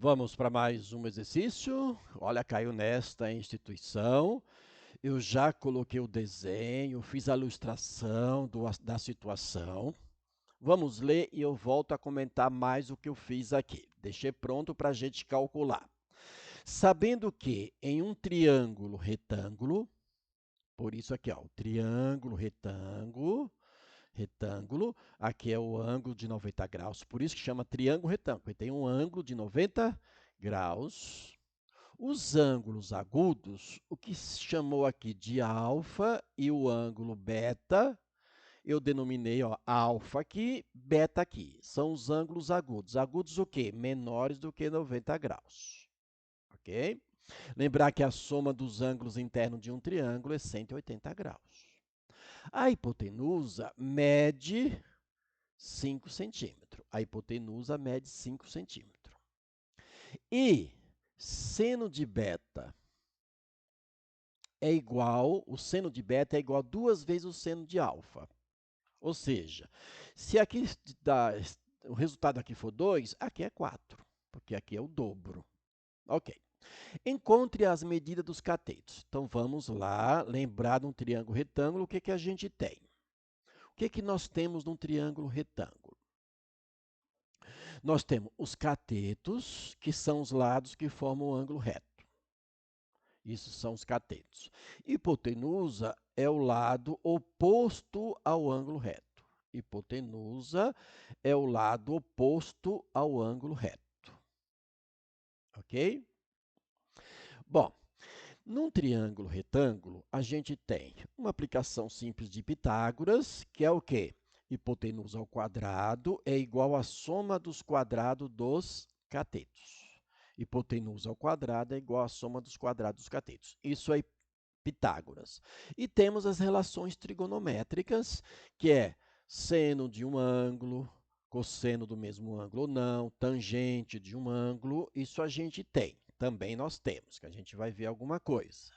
Vamos para mais um exercício. Olha, caiu nesta instituição. Eu já coloquei o desenho, fiz a ilustração da situação. Vamos ler e eu volto a comentar mais o que eu fiz aqui. Deixei pronto para a gente calcular. Sabendo que em um triângulo retângulo, por isso aqui, ó, o triângulo retângulo, aqui é o ângulo de 90 graus, por isso que chama triângulo retângulo, ele tem um ângulo de 90 graus. Os ângulos agudos, o que se chamou aqui de alfa e o ângulo beta, eu denominei, ó, alfa aqui, beta aqui. São os ângulos agudos. Agudos o quê? Menores do que 90 graus. Ok? Lembrar que a soma dos ângulos internos de um triângulo é 180 graus. A hipotenusa mede 5 centímetros. A hipotenusa mede 5 centímetros. E seno de beta é igual, o seno de beta é igual a 2 vezes o seno de alfa. Ou seja, se aqui o resultado aqui for 2, aqui é 4, porque aqui é o dobro. Ok. Encontre as medidas dos catetos. Então, vamos lá, lembrar de um triângulo retângulo, o que, que a gente tem? O que, que nós temos num triângulo retângulo? Nós temos os catetos, que são os lados que formam o ângulo reto. Isso são os catetos. Hipotenusa é o lado oposto ao ângulo reto. Hipotenusa é o lado oposto ao ângulo reto. Ok? Bom, num triângulo retângulo, a gente tem uma aplicação simples de Pitágoras, que é o quê? Hipotenusa ao quadrado é igual à soma dos quadrados dos catetos. Hipotenusa ao quadrado é igual à soma dos quadrados dos catetos. Isso é Pitágoras. E temos as relações trigonométricas, que é seno de um ângulo, cosseno do mesmo ângulo ou não, tangente de um ângulo, isso a gente tem. Também nós temos, que a gente vai ver alguma coisa.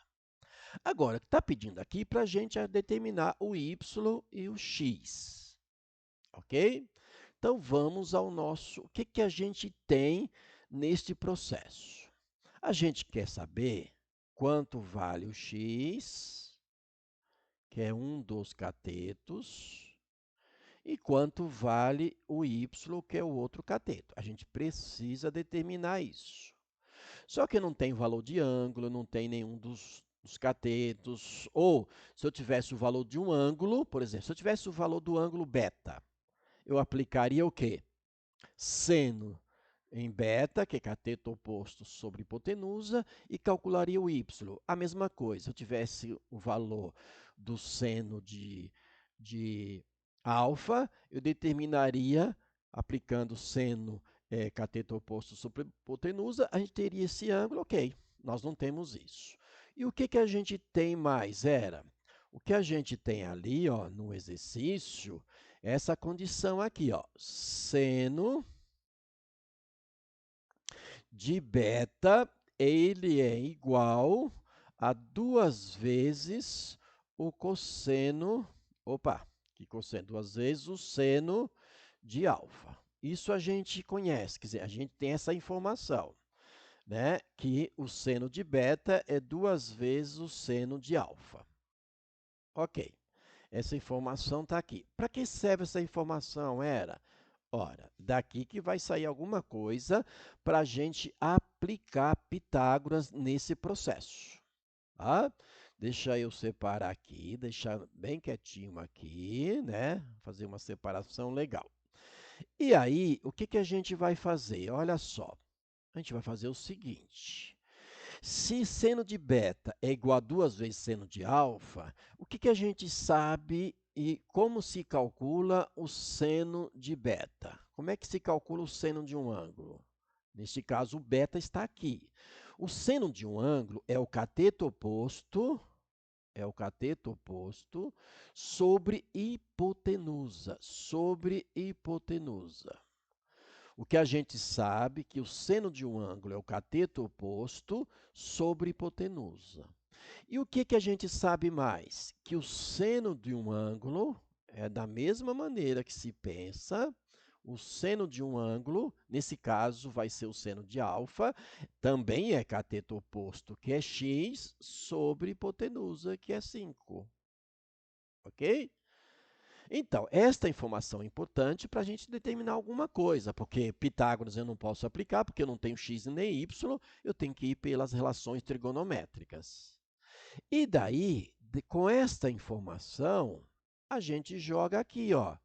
Agora, está pedindo aqui para a gente determinar o y e o x. Ok? Então, vamos ao nosso... O que, que a gente tem neste processo? A gente quer saber quanto vale o x, que é um dos catetos, e quanto vale o y, que é o outro cateto. A gente precisa determinar isso. Só que não tem valor de ângulo, não tem nenhum dos catetos. Ou, se eu tivesse o valor de um ângulo, por exemplo, se eu tivesse o valor do ângulo beta, eu aplicaria o quê? Seno em beta, que é cateto oposto sobre hipotenusa, e calcularia o y. A mesma coisa, se eu tivesse o valor do seno de alfa, eu determinaria, aplicando seno cateto oposto sobre hipotenusa, a gente teria esse ângulo, ok, nós não temos isso. E o que, que a gente tem mais? O que a gente tem ali, ó, no exercício, essa condição aqui, ó, seno de beta, ele é igual a 2 vezes o cosseno, que cosseno? 2 vezes o seno de alfa. Isso a gente conhece, quer dizer, a gente tem essa informação, né? Que o seno de beta é 2 vezes o seno de alfa. Ok, essa informação está aqui. Para que serve essa informação, Ora, daqui que vai sair alguma coisa para a gente aplicar Pitágoras nesse processo. Tá? Deixa eu separar aqui, deixar bem quietinho aqui, né? Fazer uma separação legal. E aí, o que, que a gente vai fazer? Olha só, a gente vai fazer o seguinte. Se seno de beta é igual a 2 vezes seno de alfa, o que, que a gente sabe e como se calcula o seno de beta? Como é que se calcula o seno de um ângulo? Neste caso, o beta está aqui. O seno de um ângulo é o cateto oposto, sobre hipotenusa, O que a gente sabe que o seno de um ângulo é o cateto oposto sobre hipotenusa. E o que, que a gente sabe mais? Que o seno de um ângulo é da mesma maneira que se pensa, O seno de um ângulo, nesse caso, vai ser o seno de alfa, também é cateto oposto, que é x, sobre hipotenusa, que é 5. Ok? Então, esta informação é importante para a gente determinar alguma coisa, porque Pitágoras eu não posso aplicar, porque eu não tenho x nem y, eu tenho que ir pelas relações trigonométricas. E daí, com esta informação, a gente joga aqui, ó.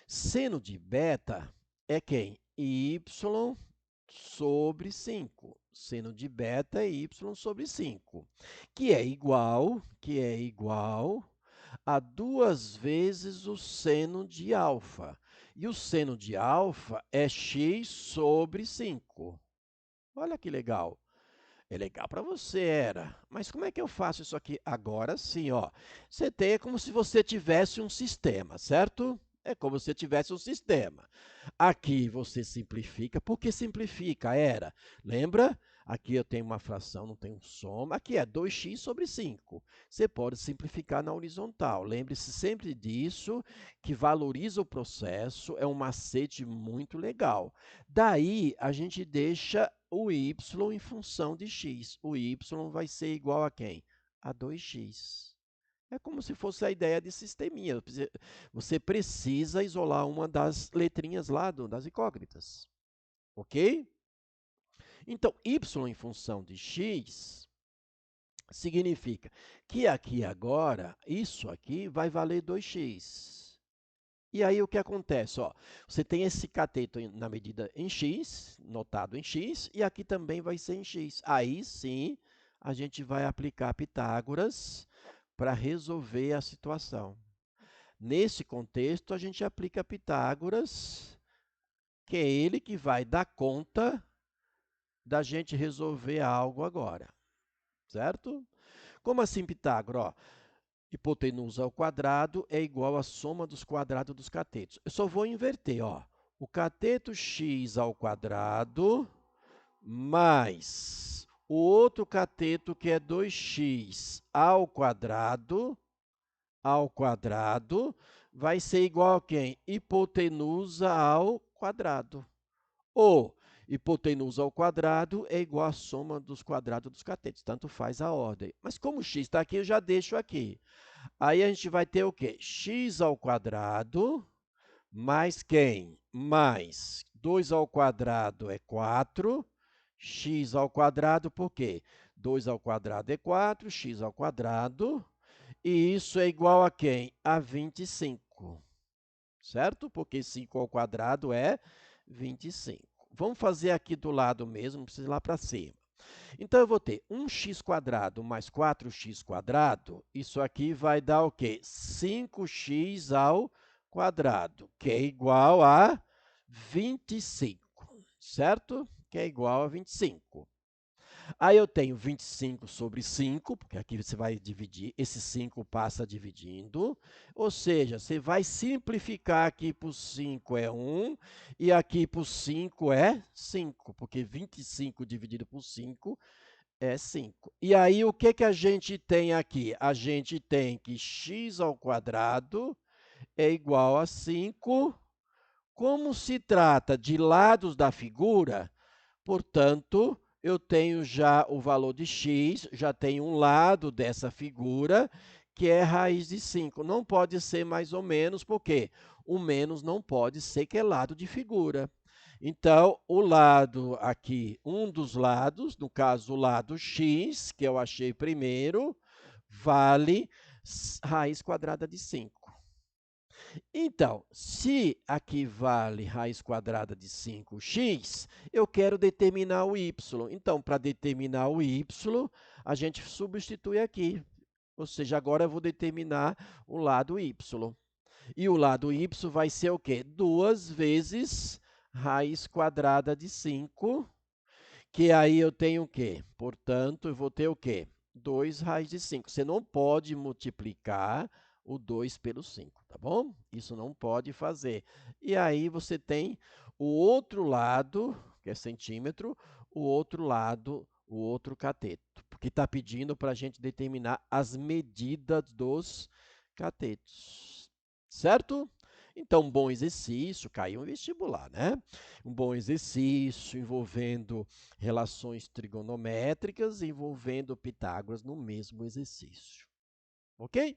Seno de beta é quem? Y sobre 5. Seno de beta é y sobre 5, que é igual a 2 vezes o seno de alfa. E o seno de alfa é x sobre 5. Olha que legal. É legal para você, era. Mas como é que eu faço isso aqui? Agora sim, ó. Você tem, é como se você tivesse um sistema, certo? É como se você tivesse um sistema. Aqui você simplifica. Por que simplifica? Era. Lembra? Aqui eu tenho uma fração, não tenho soma. Aqui é 2x sobre 5. Você pode simplificar na horizontal. Lembre-se sempre disso, que valoriza o processo. É um macete muito legal. Daí, a gente deixa o y em função de x. O y vai ser igual a quem? A 2x. É como se fosse a ideia de sisteminha. Você precisa isolar uma das letrinhas lá das incógnitas. Ok? Então, y em função de x significa que aqui agora, isso aqui vai valer 2x. E aí o que acontece? Ó, você tem esse cateto na medida em x, notado em x, e aqui também vai ser em x. Aí sim, a gente vai aplicar Pitágoras para resolver a situação. Nesse contexto, a gente aplica Pitágoras, que é ele que vai dar conta da gente resolver algo agora, certo? Como assim, Pitágoras? Ó, hipotenusa ao quadrado é igual à soma dos quadrados dos catetos. Eu só vou inverter, ó. O cateto x ao quadrado mais o outro cateto que é 2x ao quadrado vai ser igual a quem? Hipotenusa ao quadrado. Ou hipotenusa ao quadrado é igual à soma dos quadrados dos catetos. Tanto faz a ordem. Mas como x está aqui, eu já deixo aqui. Aí a gente vai ter o quê? X ao quadrado mais quem? Mais 2 ao quadrado é 4. X ao quadrado, por quê? 2 ao quadrado é 4, x ao quadrado. E isso é igual a quem? A 25. Certo? Porque 5 ao quadrado é 25. Vamos fazer aqui do lado mesmo, não precisa ir lá para cima. Então, eu vou ter 1x² mais 4x². Isso aqui vai dar o quê? 5x ao quadrado, que é igual a 25, certo? Que é igual a 25. Aí eu tenho 25 sobre 5, porque aqui você vai dividir, esse 5 passa dividindo, ou seja, você vai simplificar aqui por 5 é 1, e aqui por 5 é 5, porque 25 dividido por 5 é 5. E aí, o que a gente tem aqui? A gente tem que x ao quadrado é igual a 5. Como se trata de lados da figura, portanto, eu tenho já o valor de x, já tenho um lado dessa figura, que é raiz de 5. Não pode ser mais ou menos, porque o menos não pode ser que é lado de figura. Então, o lado aqui, um dos lados, no caso o lado x, que eu achei primeiro, vale raiz quadrada de 5. Então, se aqui vale raiz quadrada de 5x, eu quero determinar o y. Então, para determinar o y, a gente substitui aqui. Ou seja, agora eu vou determinar o lado y. E o lado y vai ser o quê? 2 vezes raiz quadrada de 5, que aí eu tenho o quê? Portanto, eu vou ter o quê? 2 raiz de 5. Você não pode multiplicar o 2 pelo 5, tá bom? Isso não pode fazer. E aí você tem o outro lado, que é centímetro, o outro lado, o outro cateto, porque está pedindo para a gente determinar as medidas dos catetos, certo? Então, um bom exercício, caiu um vestibular, né? Um bom exercício envolvendo relações trigonométricas, envolvendo Pitágoras no mesmo exercício. Ok?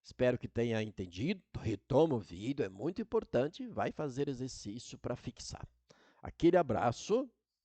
Espero que tenha entendido. Retoma o vídeo, é muito importante. Vai fazer exercício para fixar. Aquele abraço.